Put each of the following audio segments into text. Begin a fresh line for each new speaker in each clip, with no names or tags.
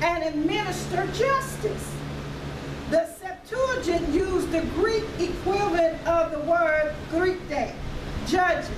and administer justice. The Septuagint used the Greek equivalent of the word Greek day, judges.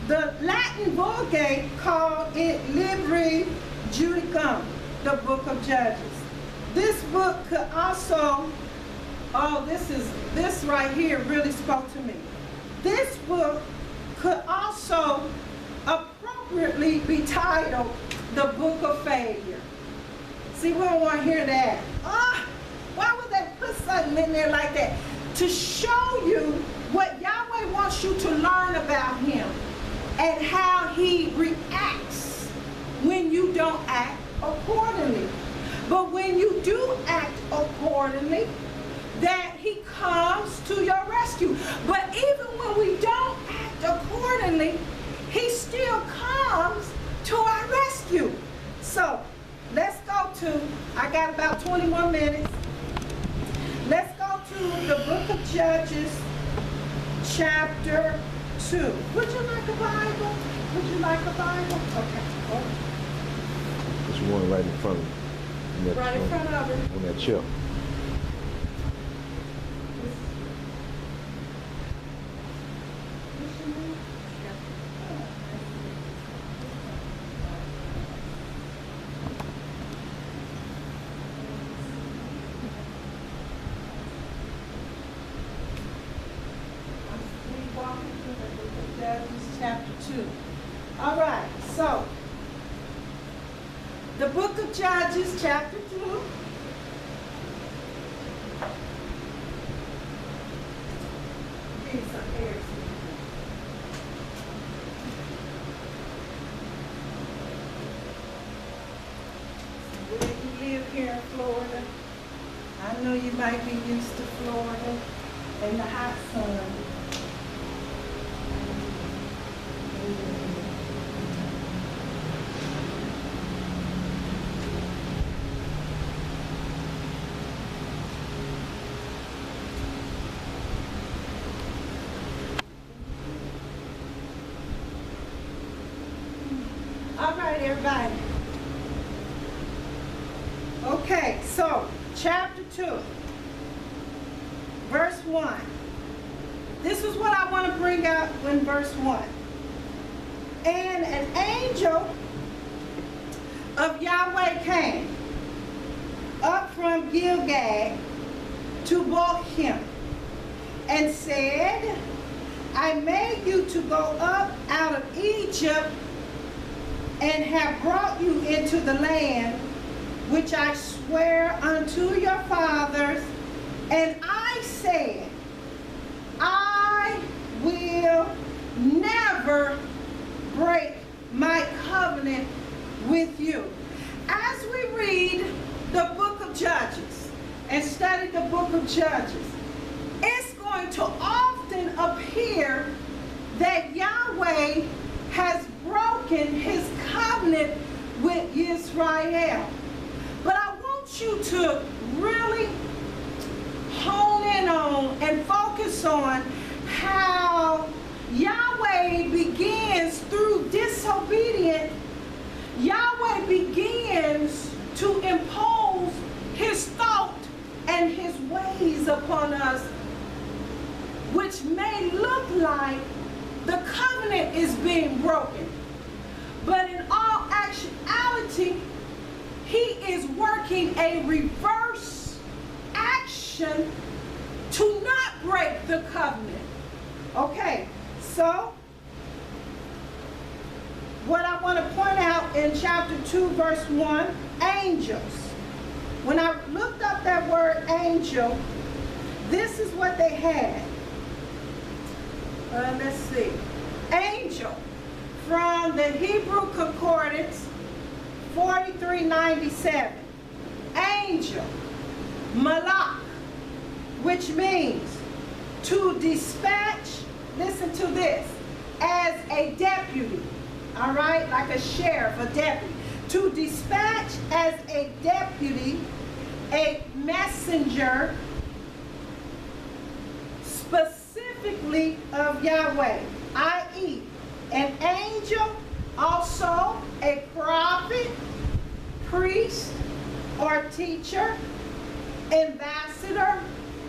The Latin Vulgate called it Libri Judicum, the book of Judges. This book could also, this right here really spoke to me. This book could also appropriately be titled the Book of Failure. See, we don't want to hear that. Why would they put something in there like that? To show you what Yahweh wants you to learn about him and how he reacts when you don't act accordingly. But when you do act accordingly, that he comes to your rescue. But even when we don't act accordingly, he still comes to our rescue. So let's go to, I got about 20 more minutes. Let's go to the book of Judges, chapter 2. Would you like a Bible? Would you like a Bible? Okay.
There's one right in front of you.
Right in front of it.
On that chair.
All right, so the book of Judges, chapter 2. Need some air. Where you live here in Florida, I know you might be used to Florida and the hot sun. All right, everybody. Okay, so chapter 2, verse 1. This is what I want to bring out in verse 1. And an angel of Yahweh came up from Gilgal to Bochim and said, I made you to go up out of Egypt and have brought you into the land which I swear unto your fathers. And I said, I will never break my covenant with you. As we read the book of Judges and study the book of Judges, it's going to often appear that Yahweh has broken his covenant with Israel. But I want you to really hone in on and focus on how Yahweh begins through disobedience. Yahweh begins to impose his thought and his ways upon us, which may look like the covenant is being broken. But in all actuality, he is working a reverse action to not break the covenant. Okay, so what I want to point out in chapter 2, verse 1, angels. When I looked up that word angel, this is what they had. Let's see. Angel, from the Hebrew Concordance, 4397. Angel, malach, which means to dispatch, listen to this, as a deputy, all right, like a sheriff, a deputy. To dispatch as a deputy, a messenger, specifically of Yahweh, i.e., an angel, also a prophet, priest, teacher, ambassador,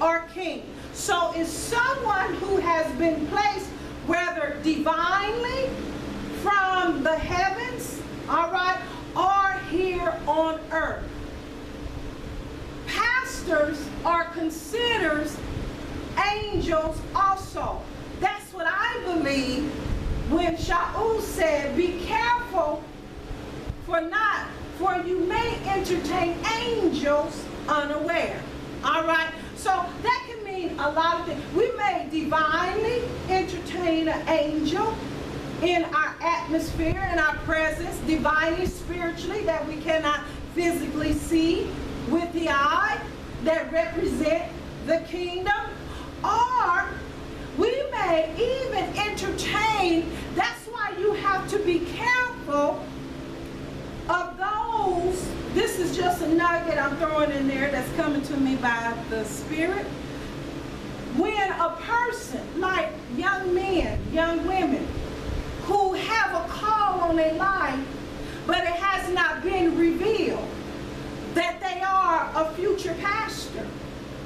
or king. So it's someone who has been placed, whether divinely from the heavens, all right, or here on earth. Pastors are considered angels also. That's what I believe when ch.2 said, be careful for you may entertain angels unaware. All right? So that can mean a lot of things. We may divinely entertain an angel in our atmosphere, in our presence, divinely, spiritually, that we cannot physically see with the eye, that represent the kingdom. Or we may even entertain, that's why you have to be careful of those. This is just a nugget I'm throwing in there that's coming to me by the Spirit. When a person, like young men, young women, who have a call on their life, but it has not been revealed that they are a future pastor,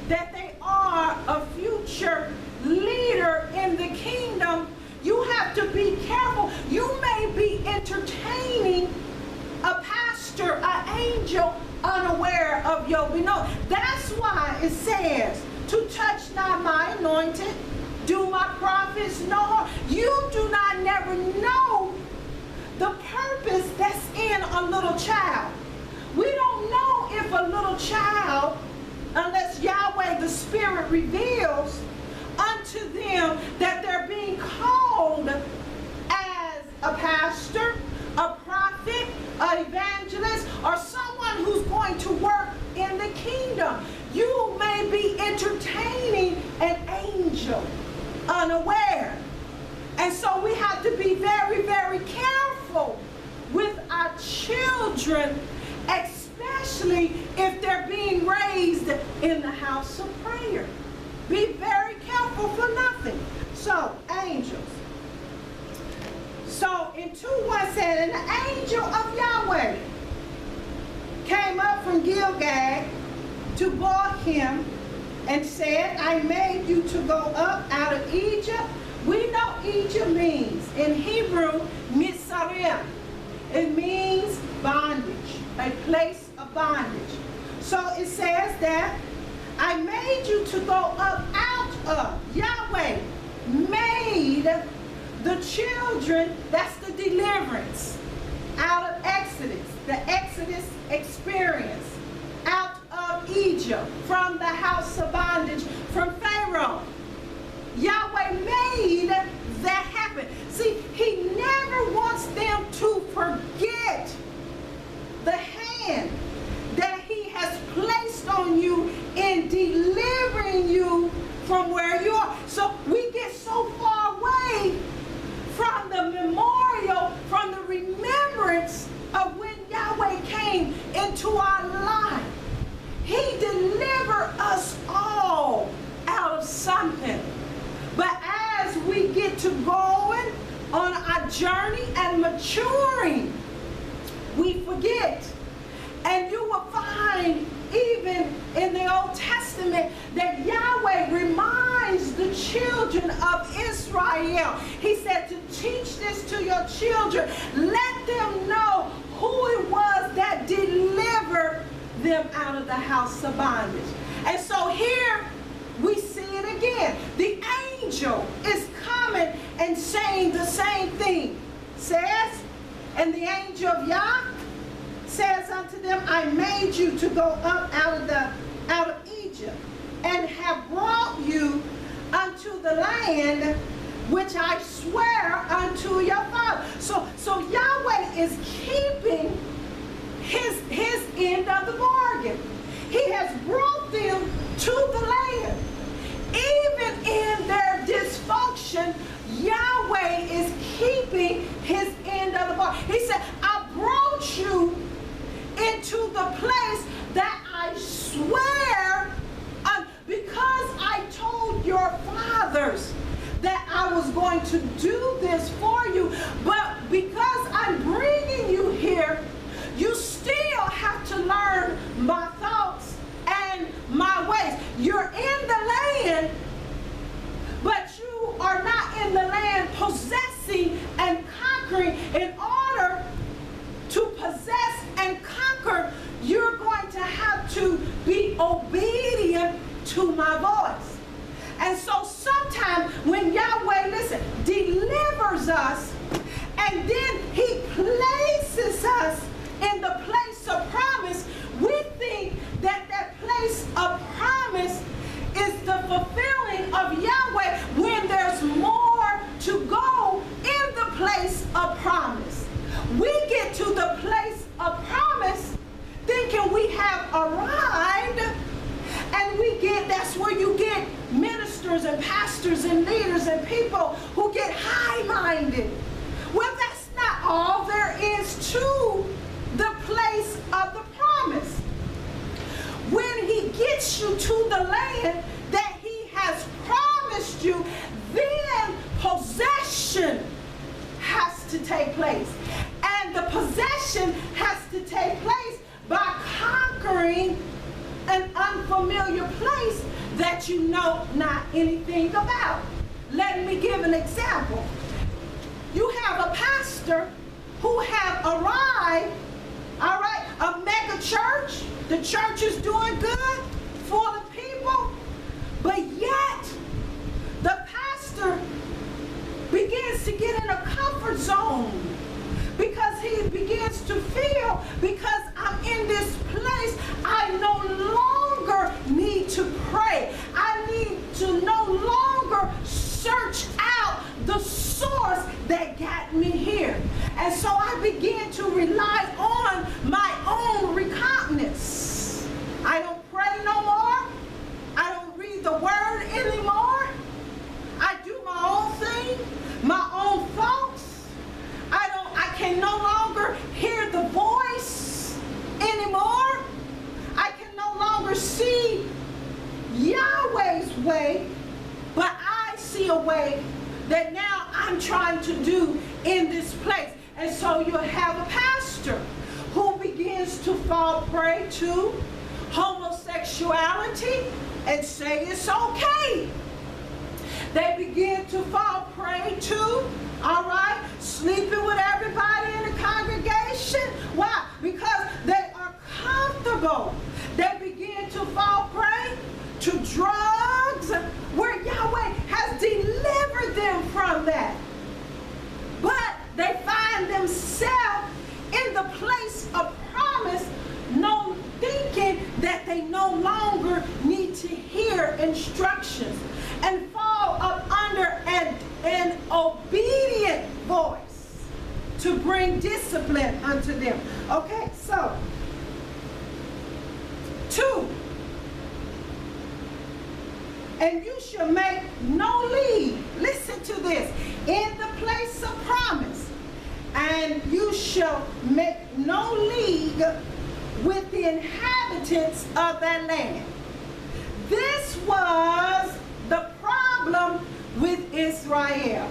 that they are a future leader in the kingdom, you have to be careful. You may be entertaining a pastor, an angel, unaware of your know. That's why it says, to touch not my anointed, do my prophets no harm. You do not never know the purpose that's in a little child. We don't know if a little child, unless Yahweh the Spirit reveals unto them that they're being called as a pastor, a prophet, an evangelist, or someone who's going to work in the kingdom. You may be entertaining an angel unaware. And so we have to be very, very careful with our children, especially if they're being raised in the house of prayer. Be very careful for nothing. So, angels. So, in 2:1 said, and the angel of Yahweh came up from Gilgal to Bochim and said, I made you to go up out of Egypt. We know Egypt means, in Hebrew, Mitzrayim. It means bondage, a place of bondage. So it says that I made you to go up out of. Yahweh made the children, that's the deliverance, out of Exodus, the Exodus experience, out of Egypt, from the house of bondage, from Pharaoh. Yahweh made that happen. See, he never wants them to forget the hand that he has placed on you in delivering you from where you are. So we get so far away from the memorial, from the remembrance of when Yahweh came into our life. He delivered us all out of something. But as we get to going on our journey and maturing, we forget. And you will find even in the Old Testament that Yahweh reminds the children of Israel. He said to teach this to your children. Let them know who it was that delivered them out of the house of bondage. And so here we see it again. The angel is coming and saying the same thing. Says, and the angel of Yah says unto them, I made you to go up out of Egypt, and have brought you unto the land which I swear unto your father. So Yahweh is keeping his end of the bargain. He has brought them to the land. Even in their dysfunction, Yahweh is keeping his end of the bargain. He said, I brought you into the place that I swear, because I told your fathers that I was going to do this for you, but because I'm bringing you here to my voice. And so sometimes when Yahweh, listen, delivers us, and then he places us in the place of promise, we think that that place of promise is the fulfilling of Yahweh when there's more to go in the place of promise. We get to the place of promise thinking we have arrived, and that's where you get ministers and pastors and leaders and people who get high-minded. Well, that's not all there is to the place of the promise. When he gets you to the land that he has promised you, then possession has to take place. And the possession has to take place by conquering an unfamiliar place that you know not anything about. Let me give an example. You have a pastor who have arrived, all right, a mega church. The church is doing good for the people, but yet the pastor begins to get in a comfort zone because he begins to feel, because I'm in this place, I no longer need to pray. I need to no longer search out the source that got me here. And so I began to rely on my own recognizance. I don't pray no more. I don't read the word anymore. I do my own thing, my own thoughts. I can no longer hear the voice anymore. I can no longer see Yahweh's way, but I see a way that now I'm trying to do in this place. And so you'll have a pastor who begins to fall prey to homosexuality and say it's okay. They begin to fall prey to, all right, sleeping with everybody in the congregation. Why? Because they are comfortable. They begin to fall prey to drugs, where Yahweh has delivered them from that. But they find themselves in the place of promise, thinking that they no longer need to hear instructions and fall up under an obedient voice to bring discipline unto them. Okay, so 2. And you shall make no league, listen to this, in the place of promise, and you shall make no league with the inhabitants of that land. This was the problem with Israel.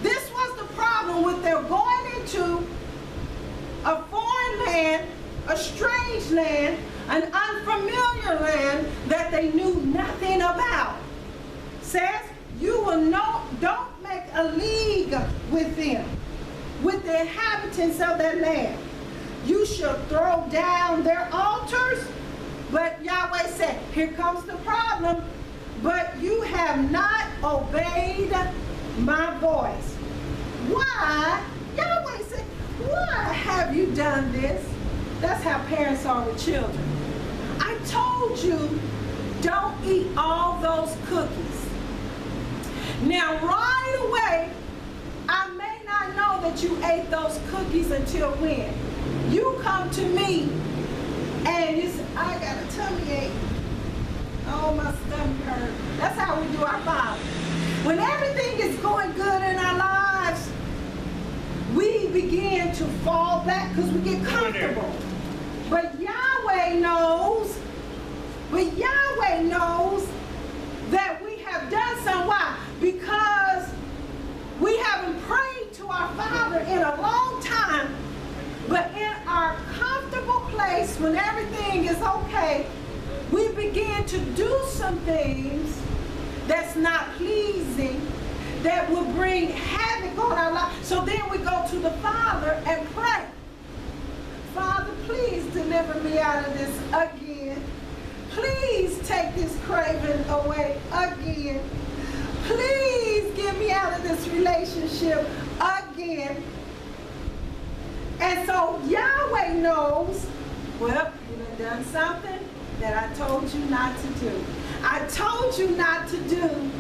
This was the problem with their going into a foreign land, a strange land, an unfamiliar land that they knew nothing about. Says, you will don't make a league with them, with the inhabitants of that land. You shall throw down their altars. But Yahweh said, here comes the problem. But you have not obeyed my voice. Why? Yahweh said, why have you done this? That's how parents are with children. I told you, don't eat all those cookies. Now, right away, I may not know that you ate those cookies until when? You come to me and you say, I got a tummy ache. Oh, my stomach hurt. That's how we do our Father. When everything is going good in our lives, we begin to fall back because we get comfortable. But Yahweh knows that we have done something. Why? Because we haven't prayed to our Father in a long time. But in our comfortable place, when everything is okay, we begin to do some things that's not pleasing, that will bring havoc on our life. So then we go to the Father and pray. Father, please deliver me out of this again. Please take this craving away again. Please get me out of this relationship again. And so Yahweh knows, well, you have done something that I told you not to do. I told you not to do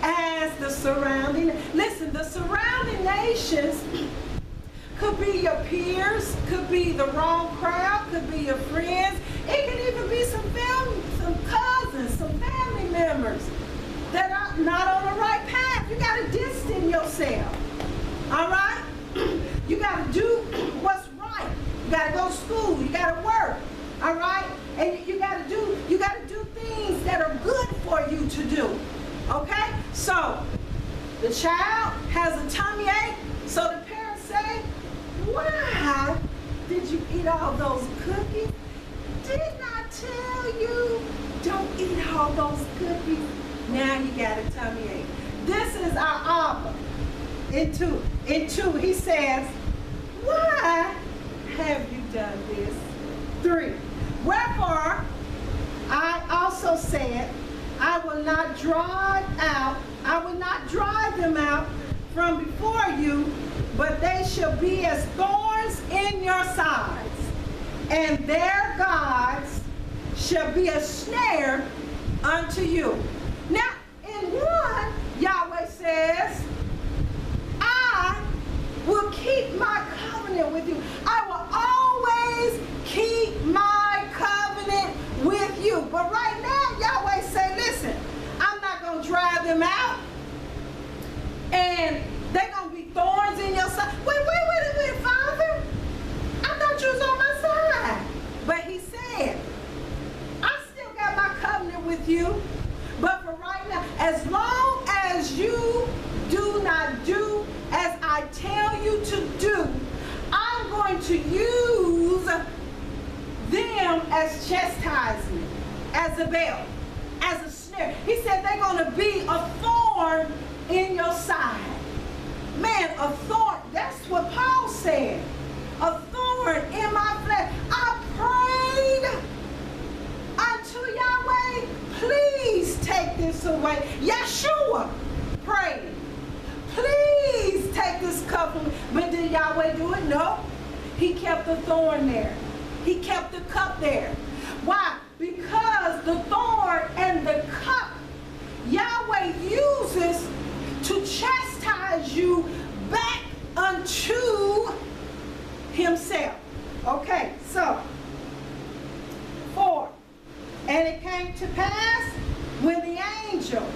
as the surrounding, listen, the surrounding nations could be your peers, could be the wrong crowd, could be your friends. It could even be some family, some cousins, some family members that are not on the right path. You got to distance yourself. All right? You got to do what's right. You got to go to school. You got to work. All right? And you got to do things that are good for you to do. Okay? So the child has a tummy ache. So the parents say, why did you eat all those cookies? Didn't I tell you don't eat all those cookies? Now you got a tummy ache. This is our Abba. In 2, he says, why have you done this? 3, wherefore I also said, I will not drive them out from before you, but they shall be as thorns in your sides, and their gods shall be a snare unto you. Now, in 1, Yahweh says, I will keep my covenant with you. I will always keep my covenant with you. But right now, Yahweh say, listen, I'm not going to drive them out. And they're going to be thorns in your side. Wait a minute, Father. I thought you was on my side. But he said, I still got my covenant with you. But for right now, as long as you do not do as I tell you to do, I'm going to use them as chastisement, as a belt, as a snare. He said they're going to be a thorn in your side. Man, a thorn, that's what Paul said. A thorn in my flesh. I prayed unto Yahweh, please take this away. Yeshua prayed, please take this cup away. But did Yahweh do it? No. He kept the thorn there. He kept the cup there. Why? Because the thorn and the cup Yahweh uses to chastise you back unto himself. Okay, so 4. And it came to pass when the angel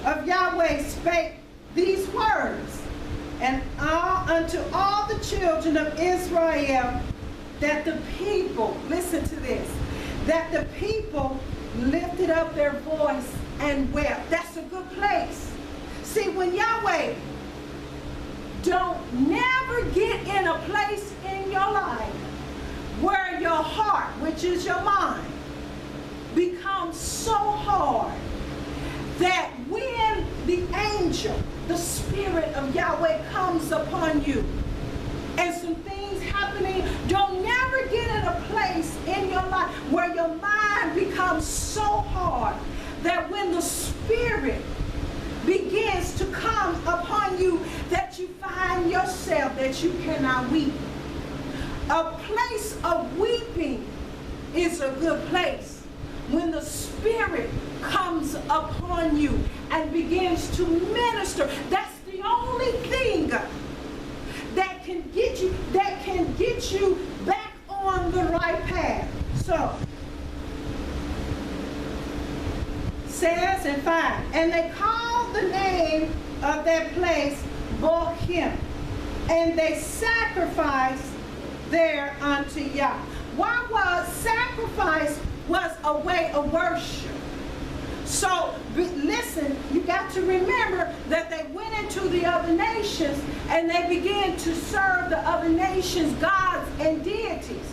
of Yahweh spake these words, and unto all the children of Israel, that the people, listen to this, that the people lifted up their voice and wept. That's a good place. See, when Yahweh don't never get in a place in your life where your heart, which is your mind, becomes so hard that when the angel, the Spirit of Yahweh comes upon you and some things happening, don't never get in a place in your life where your mind becomes so hard that when the Spirit begins to come upon you, that you find yourself that you cannot weep. A place of weeping is a good place when the Spirit comes upon you and begins to minister. That's the only thing that can get you back on the right path. So says in 5, and they called the name of that place Bochim, and they sacrificed there unto Yah. Why was sacrifice was a way of worship? So listen, you got to remember that they went into the other nations and they began to serve the other nations' gods and deities.